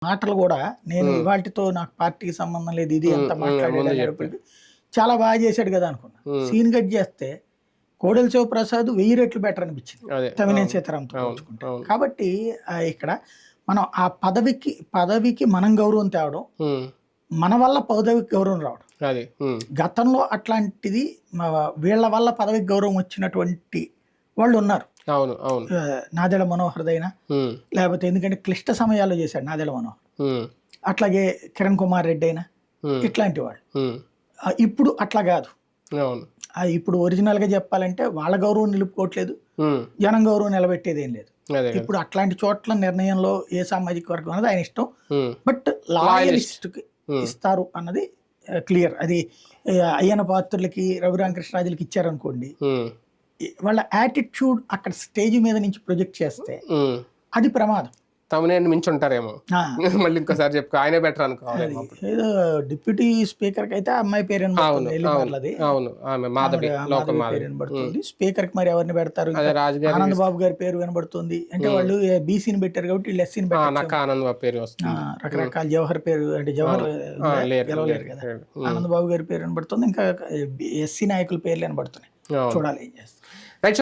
మాటలు కూడా నేను ఇవాటితో నాకు పార్టీకి సంబంధం లేదు ఇది ఎంత ముందు మాట్లాడేది చెప్పారు. అనేటప్పటికి చాలా బాగా చేశాడు కదా అనుకున్నా. సీన్ కట్ చేస్తే కోడెల శివప్రసాద్ 1000 రెట్లు బెటర్ అనిపించింది అదే తమ్మినేని సీతారాంతో అవును పోల్చుకుంటే. అవును కాబట్టి ఇక్కడ మనం ఆ పదవికి మనం గౌరవం తేవడం, మన వల్ల పదవికి గౌరవం రావడం. అది గతంలో అట్లాంటిది వీళ్ళ వల్ల పదవికి గౌరవం వచ్చినటువంటి వాళ్ళు ఉన్నారు. అవును అవును నాదెళ్ల మనోహర్ అయినా లేకపోతే ఎందుకంటే క్లిష్ట సమయాల్లో చేశాడు నాదెళ్ల మనోహర్, అట్లాగే కిరణ్ కుమార్ రెడ్డి అయినా ఇట్లాంటి వాళ్ళు. ఇప్పుడు అట్లా కాదు. అవును ఇప్పుడు ఒరిజినల్ గా చెప్పాలంటే వాళ్ళ గౌరవం నిలుపుకోవట్లేదు, జనం గౌరవం నిలబెట్టేది ఏం లేదు. ఇప్పుడు అట్లాంటి చోట్ల నిర్ణయంలో ఏ సామాజిక వర్గం అన్నది ఆయన ఇష్టం, బట్ లాయలిస్ట్ ఇస్తారు అన్నది క్లియర్. అది అయ్యన పాత్రులకి రఘురామకృష్ణరాజులకి ఇచ్చారనుకోండి, వాళ్ళ యాటిట్యూడ్ అక్కడ స్టేజ్ మీద నుంచి ప్రొజెక్ట్ చేస్తే అది ప్రమాదం. తమనేని మించి ఉంటారేమో. మళ్ళీ ఇంకోసారి చెప్పు, ఆయనే బెటర్ అనుకోవాలి. ఏదో డిప్యూటీ స్పీకర్ కి అయితే అమ్మాయి పేరు వినబడుతుంది, స్పీకర్ కి మరి ఎవరిని పెడతారు? ఆనంద్ బాబు గారి పేరు వినబడుతుంది. అంటే వాళ్ళు బీసీని పెట్టారు కాబట్టి వీళ్ళు ఎస్సీని పెట్టారు. ఆనంద్ బాబు పేరు రకరకాల జవహర్ పేరు, అంటే జవహర్ గెలవలేరు కదా, ఆనంద్ బాబు గారి పేరు వినబడుతుంది. ఇంకా ఎస్సీ నాయకుల పేర్లు వినబడుతున్నాయి. చూడాలి ఏం చేస్తారు.